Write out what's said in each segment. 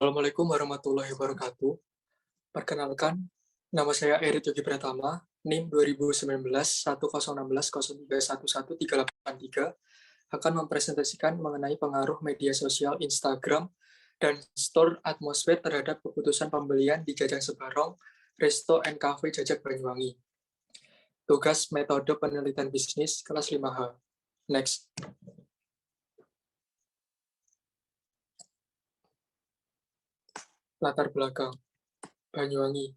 Assalamualaikum warahmatullahi wabarakatuh. Perkenalkan, nama saya Erit Yogi Pratama, NIM 2019 1016 031138 akan mempresentasikan mengenai pengaruh media sosial Instagram dan store atmosfer terhadap keputusan pembelian di Jajang Sebarong, Resto and Cafe Jajak Banyuwangi. Tugas metode penelitian bisnis kelas 5H. Next. Latar belakang. Banyuwangi.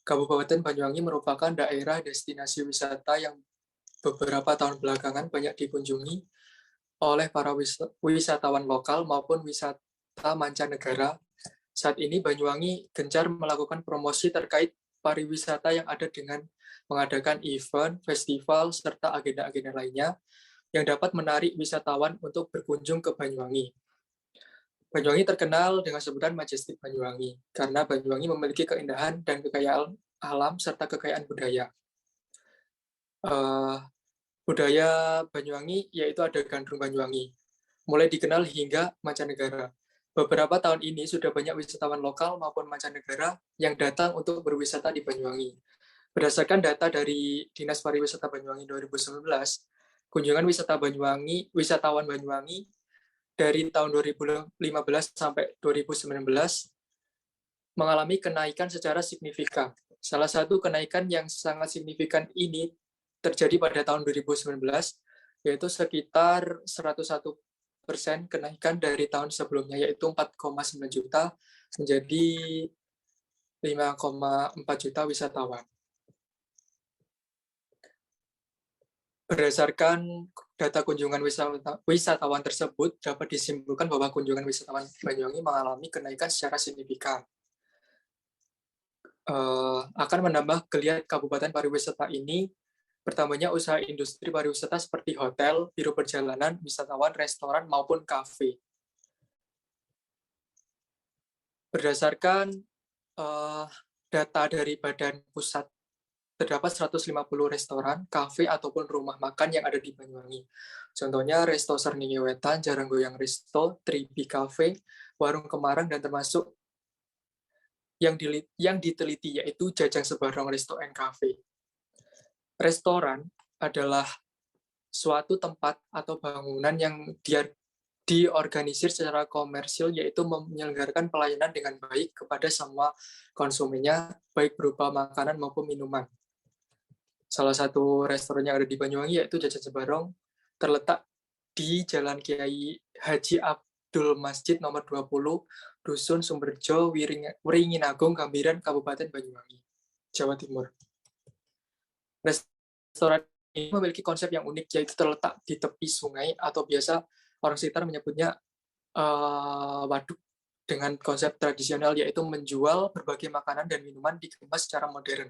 Kabupaten Banyuwangi merupakan daerah destinasi wisata yang beberapa tahun belakangan banyak dikunjungi oleh para wisatawan lokal maupun wisata mancanegara. Saat ini Banyuwangi gencar melakukan promosi terkait pariwisata yang ada dengan mengadakan event, festival, serta agenda-agenda lainnya yang dapat menarik wisatawan untuk berkunjung ke Banyuwangi. Banyuwangi terkenal dengan sebutan Majestic Banyuwangi, karena Banyuwangi memiliki keindahan dan kekayaan alam serta kekayaan budaya. Budaya Banyuwangi yaitu ada Gandrung Banyuwangi, mulai dikenal hingga mancanegara. Beberapa tahun ini sudah banyak wisatawan lokal maupun mancanegara yang datang untuk berwisata di Banyuwangi. Berdasarkan data dari Dinas Pariwisata Banyuwangi 2019, kunjungan wisatawan Banyuwangi dari tahun 2015 sampai 2019 mengalami kenaikan secara signifikan. Salah satu kenaikan yang sangat signifikan ini terjadi pada tahun 2019, yaitu sekitar 101% kenaikan dari tahun sebelumnya, yaitu 4,9 juta menjadi 5,4 juta wisatawan. Berdasarkan data kunjungan wisatawan tersebut, dapat disimpulkan bahwa kunjungan wisatawan Banyuwangi mengalami kenaikan secara signifikan. Akan menambah geliat Kabupaten Pariwisata ini, pertamanya usaha industri pariwisata seperti hotel, biro perjalanan, wisatawan, restoran, maupun kafe. Berdasarkan data dari Badan Pusat, terdapat 150 restoran, kafe, ataupun rumah makan yang ada di Banyuwangi. Contohnya Resto Sernigi Wetan, Jarang Goyang Resto, Tribi Cafe, Warung Kemarang, dan termasuk yang diteliti yaitu Jajang Sebarong Resto and Cafe. Restoran adalah suatu tempat atau bangunan yang diorganisir secara komersil, yaitu menyelenggarakan pelayanan dengan baik kepada semua konsumennya, baik berupa makanan maupun minuman. Salah satu restoran yang ada di Banyuwangi yaitu Jajang Sebarong, terletak di Jalan Kiai Haji Abdul Masjid nomor 20, Dusun Sumberjo, Wiringinagung, Gambiran, Kabupaten Banyuwangi, Jawa Timur. Restoran ini memiliki konsep yang unik, yaitu terletak di tepi sungai, atau biasa orang sekitar menyebutnya waduk, dengan konsep tradisional, yaitu menjual berbagai makanan dan minuman dikemas secara modern.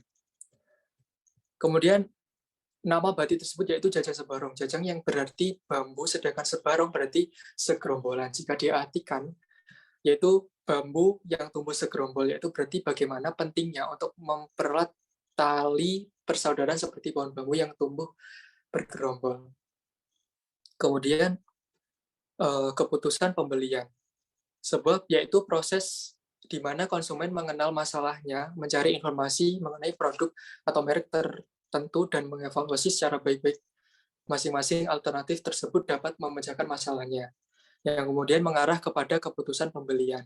Kemudian nama batik tersebut yaitu Jajang Sebarong. Jajang yang berarti bambu, sedangkan Sebarong berarti segerombolan. Jika diartikan, yaitu bambu yang tumbuh segerombol, yaitu berarti bagaimana pentingnya untuk mempererat tali persaudaraan seperti pohon bambu yang tumbuh bergerombol. Kemudian keputusan pembelian. Sebab yaitu proses di mana konsumen mengenal masalahnya, mencari informasi mengenai produk atau merek tertentu, dan mengevaluasi secara baik-baik masing-masing alternatif tersebut dapat memecahkan masalahnya, yang kemudian mengarah kepada keputusan pembelian.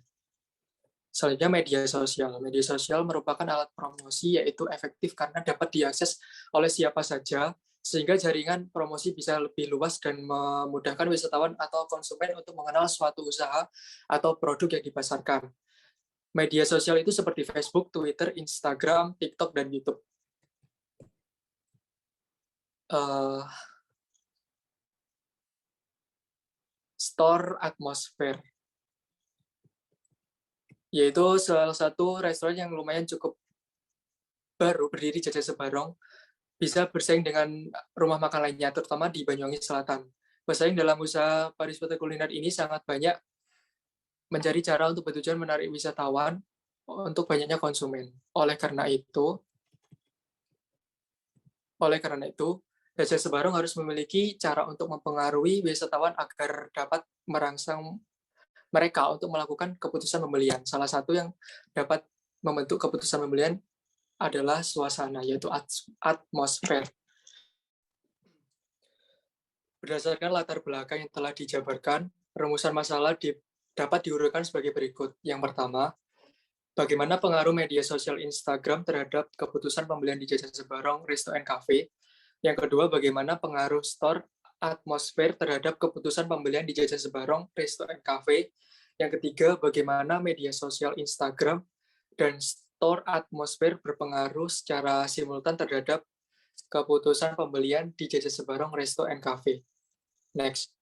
Selanjutnya, media sosial. Media sosial merupakan alat promosi, yaitu efektif karena dapat diakses oleh siapa saja, sehingga jaringan promosi bisa lebih luas dan memudahkan wisatawan atau konsumen untuk mengenal suatu usaha atau produk yang dipasarkan. Media sosial itu seperti Facebook, Twitter, Instagram, TikTok, dan YouTube. Store atmosfer, yaitu salah satu restoran yang lumayan cukup baru berdiri, Jajang Sebarong, bisa bersaing dengan rumah makan lainnya, terutama di Banyuwangi Selatan. Bersaing dalam usaha pariwisata kuliner ini sangat banyak mencari cara untuk bertujuan menarik wisatawan untuk banyaknya konsumen. Oleh karena itu, Jajang Sebarong harus memiliki cara untuk mempengaruhi wisatawan agar dapat merangsang mereka untuk melakukan keputusan pembelian. Salah satu yang dapat membentuk keputusan pembelian adalah suasana, yaitu atmosfer. Berdasarkan latar belakang yang telah dijabarkan, rumusan masalah dapat diurutkan sebagai berikut. Yang pertama, bagaimana pengaruh media sosial Instagram terhadap keputusan pembelian di jajan sebarang, resto, and cafe. Yang kedua, bagaimana pengaruh store atmosfer terhadap keputusan pembelian di jajan sebarang, resto, and cafe. Yang ketiga, bagaimana media sosial Instagram dan store atmosfer berpengaruh secara simultan terhadap keputusan pembelian di jajan sebarang, resto, and cafe. Next.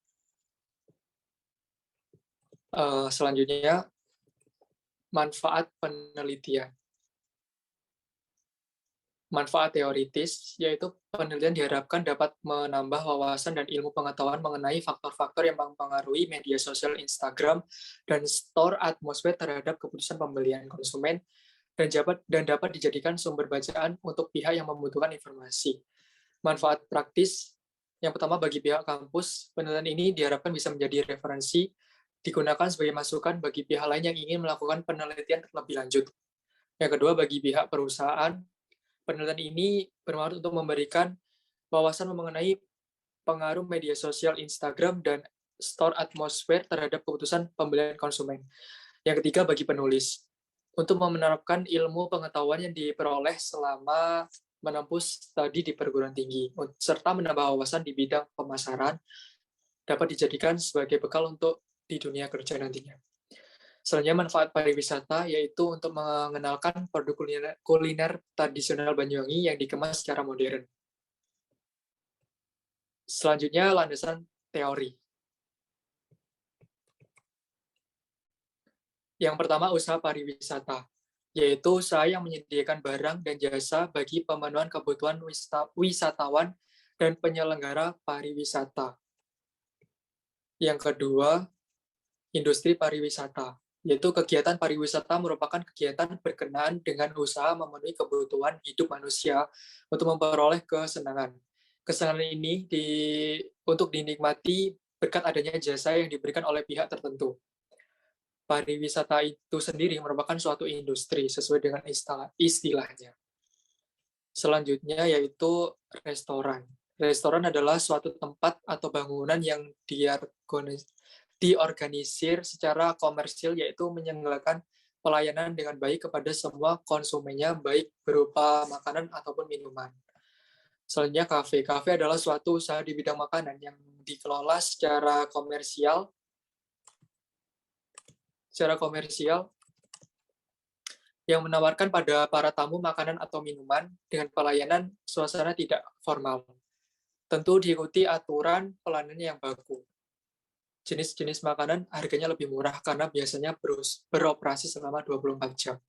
Selanjutnya, manfaat penelitian. Manfaat teoritis, yaitu penelitian diharapkan dapat menambah wawasan dan ilmu pengetahuan mengenai faktor-faktor yang mempengaruhi media sosial Instagram dan store atmosfer terhadap keputusan pembelian konsumen dan dapat dijadikan sumber bacaan untuk pihak yang membutuhkan informasi. Manfaat praktis, yang pertama bagi pihak kampus, penelitian ini diharapkan bisa menjadi referensi, digunakan sebagai masukan bagi pihak lain yang ingin melakukan penelitian lebih lanjut. Yang kedua, bagi pihak perusahaan, penelitian ini bermanfaat untuk memberikan wawasan mengenai pengaruh media sosial Instagram dan store atmosfer terhadap keputusan pembelian konsumen. Yang ketiga, bagi penulis, untuk menerapkan ilmu pengetahuan yang diperoleh selama menempuh studi di perguruan tinggi, serta menambah wawasan di bidang pemasaran, dapat dijadikan sebagai bekal untuk di dunia kerja nantinya. Selanjutnya, manfaat pariwisata, yaitu untuk mengenalkan produk kuliner tradisional Banyuwangi yang dikemas secara modern. Selanjutnya, landasan teori. Yang pertama, usaha pariwisata, yaitu usaha yang menyediakan barang dan jasa bagi pemenuhan kebutuhan wisatawan dan penyelenggara pariwisata. Yang kedua, industri pariwisata, yaitu kegiatan pariwisata merupakan kegiatan berkenaan dengan usaha memenuhi kebutuhan hidup manusia untuk memperoleh kesenangan. Kesenangan ini untuk dinikmati berkat adanya jasa yang diberikan oleh pihak tertentu. Pariwisata itu sendiri merupakan suatu industri sesuai dengan istilahnya. Selanjutnya yaitu restoran. Restoran adalah suatu tempat atau bangunan yang diorganisir secara komersil, yaitu menyelenggarakan pelayanan dengan baik kepada semua konsumennya, baik berupa makanan ataupun minuman. Selanjutnya kafe. Kafe adalah suatu usaha di bidang makanan yang dikelola secara komersial yang menawarkan pada para tamu makanan atau minuman dengan pelayanan suasana tidak formal. Tentu diikuti aturan pelayanan yang baku. Jenis-jenis makanan harganya lebih murah karena biasanya beroperasi selama 24 jam.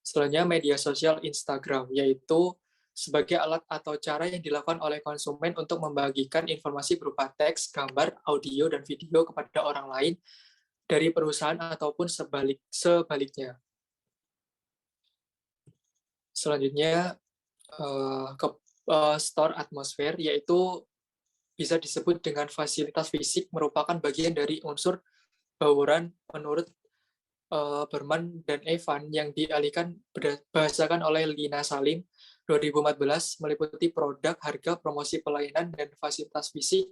Selanjutnya media sosial Instagram, yaitu sebagai alat atau cara yang dilakukan oleh konsumen untuk membagikan informasi berupa teks, gambar, audio, dan video kepada orang lain dari perusahaan ataupun sebaliknya. Selanjutnya, store atmosfer, yaitu bisa disebut dengan fasilitas fisik merupakan bagian dari unsur bauran menurut Berman dan Evan yang dialihkan bahasakan oleh Lina Salim 2014 meliputi produk, harga, promosi pelayanan, dan fasilitas fisik.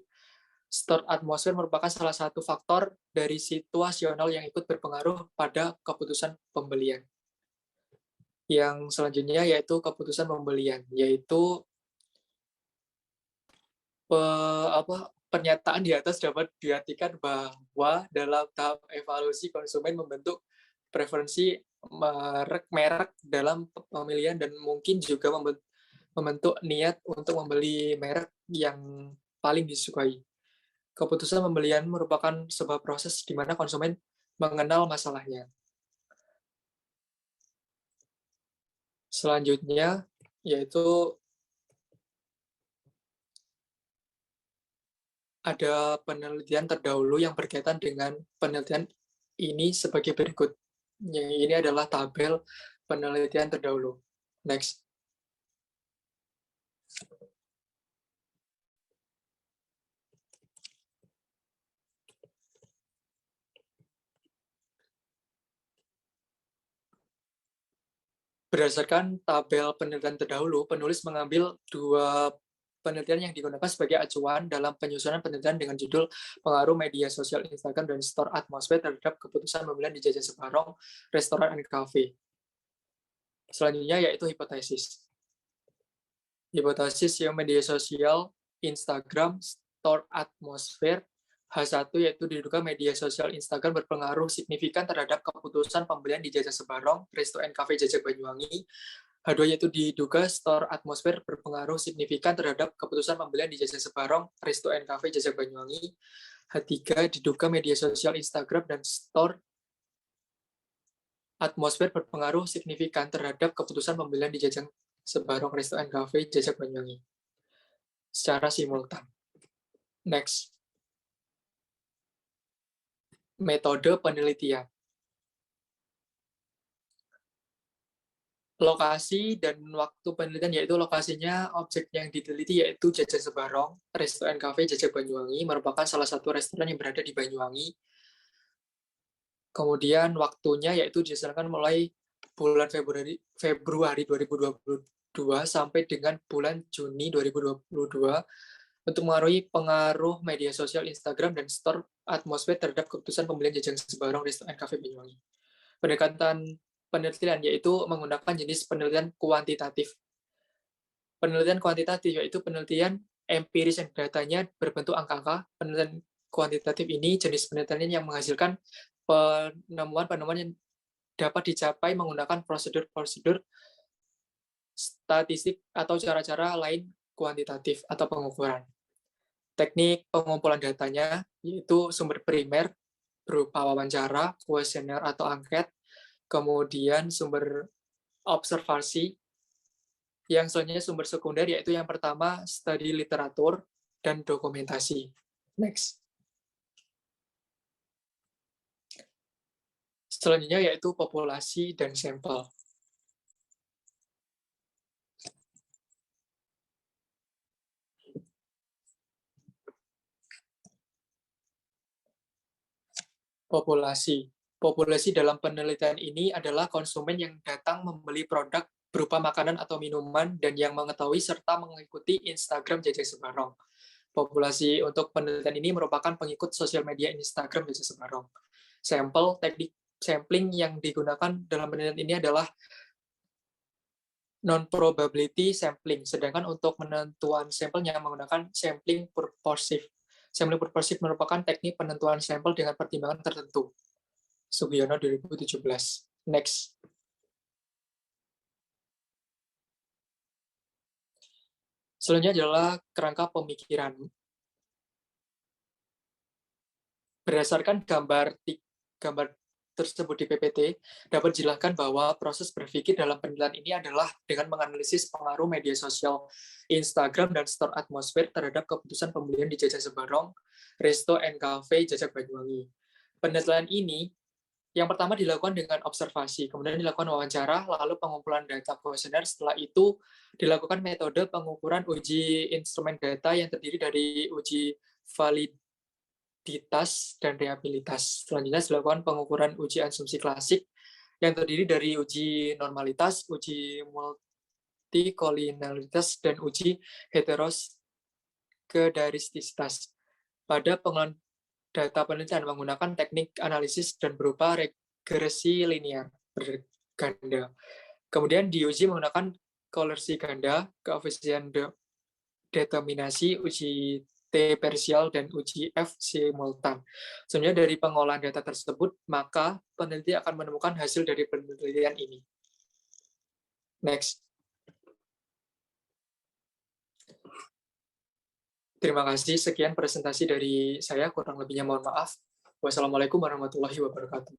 Store atmosfer merupakan salah satu faktor dari situasional yang ikut berpengaruh pada keputusan pembelian. Yang selanjutnya yaitu keputusan pembelian, yaitu pernyataan di atas dapat diartikan bahwa dalam tahap evaluasi konsumen membentuk preferensi merek dalam pemilihan dan mungkin juga membentuk niat untuk membeli merek yang paling disukai. Keputusan pembelian merupakan sebuah proses di mana konsumen mengenal masalahnya. Selanjutnya yaitu ada penelitian terdahulu yang berkaitan dengan penelitian ini sebagai berikut. Ini adalah tabel penelitian terdahulu. Next. Berdasarkan tabel penelitian terdahulu, penulis mengambil 2 penelitian yang digunakan sebagai acuan dalam penyusunan penelitian dengan judul "Pengaruh Media Sosial Instagram dan Store Atmosphere Terhadap Keputusan Pembelian di Jajan Sebarang, Restoran, and Cafe." Selanjutnya yaitu hipotesis. Hipotesis yang media sosial Instagram Store Atmosphere H1 yaitu diduga media sosial Instagram berpengaruh signifikan terhadap keputusan pembelian di Jajan Sebarang, Resto and Cafe Jajak Banyuwangi. H2 yaitu diduga Store Atmosphere berpengaruh signifikan terhadap keputusan pembelian di Jajan Sebarang, Resto and Cafe Jajak Banyuwangi. H3 diduga media sosial Instagram dan Store Atmosphere berpengaruh signifikan terhadap keputusan pembelian di Jajan Sebarang, Resto and Cafe Jajak Banyuwangi secara simultan. Next. Metode penelitian. Lokasi dan waktu penelitian yaitu lokasinya objek yang diteliti yaitu Jajan Sebarang, Resto and Cafe Jajak Banyuwangi, merupakan salah satu restoran yang berada di Banyuwangi. Kemudian waktunya yaitu diselenggarakan mulai bulan Februari 2022 sampai dengan bulan Juni 2022 untuk mengaruhi pengaruh media sosial Instagram dan Store Atmosphere terhadap keputusan pembelian Jajan Sebarang, Resto and Cafe Banyuwangi. Pendekatan penelitian yaitu menggunakan jenis penelitian kuantitatif. Penelitian kuantitatif yaitu penelitian empiris yang datanya berbentuk angka-angka. Penelitian kuantitatif ini jenis penelitian yang menghasilkan penemuan-penemuan yang dapat dicapai menggunakan prosedur-prosedur statistik atau cara-cara lain kuantitatif atau pengukuran. Teknik pengumpulan datanya yaitu sumber primer berupa wawancara, kuesioner atau angket, kemudian sumber observasi, yang selanjutnya sumber sekunder yaitu yang pertama studi literatur dan dokumentasi. Next. Selanjutnya yaitu populasi dan sampel. Populasi. Populasi dalam penelitian ini adalah konsumen yang datang membeli produk berupa makanan atau minuman dan yang mengetahui serta mengikuti Instagram Jajak Sebarang. Populasi untuk penelitian ini merupakan pengikut sosial media Instagram Jajak Sebarang. Sampel, teknik sampling yang digunakan dalam penelitian ini adalah non-probability sampling, sedangkan untuk penentuan sampelnya menggunakan sampling purposive. Sampling purposive merupakan teknik penentuan sampel dengan pertimbangan tertentu. Sugiono 2017. Next. Selanjutnya adalah kerangka pemikiran. Berdasarkan gambar tersebut di PPT, dapat dijelaskan bahwa proses berpikir dalam penelitian ini adalah dengan menganalisis pengaruh media sosial Instagram dan Store Atmosphere terhadap keputusan pembelian di Jajan Sebarang, Resto and Cafe Jajak Banyuwangi. Penelitian ini yang pertama dilakukan dengan observasi, kemudian dilakukan wawancara, lalu pengumpulan data kuesioner. Setelah itu dilakukan metode pengukuran uji instrumen data yang terdiri dari uji validitas dan reliabilitas. Selanjutnya dilakukan pengukuran uji asumsi klasik yang terdiri dari uji normalitas, uji multikolinealitas, dan uji heteroskedastisitas. Pada pengolahan data penelitian menggunakan teknik analisis dan berupa regresi linear berganda. Kemudian diuji menggunakan kolersi ganda, koefisien determinasi, uji T parsial, dan uji F simultan. Sebenarnya dari pengolahan data tersebut, maka peneliti akan menemukan hasil dari penelitian ini. Next. Terima kasih, sekian presentasi dari saya, kurang lebihnya mohon maaf. Wassalamualaikum warahmatullahi wabarakatuh.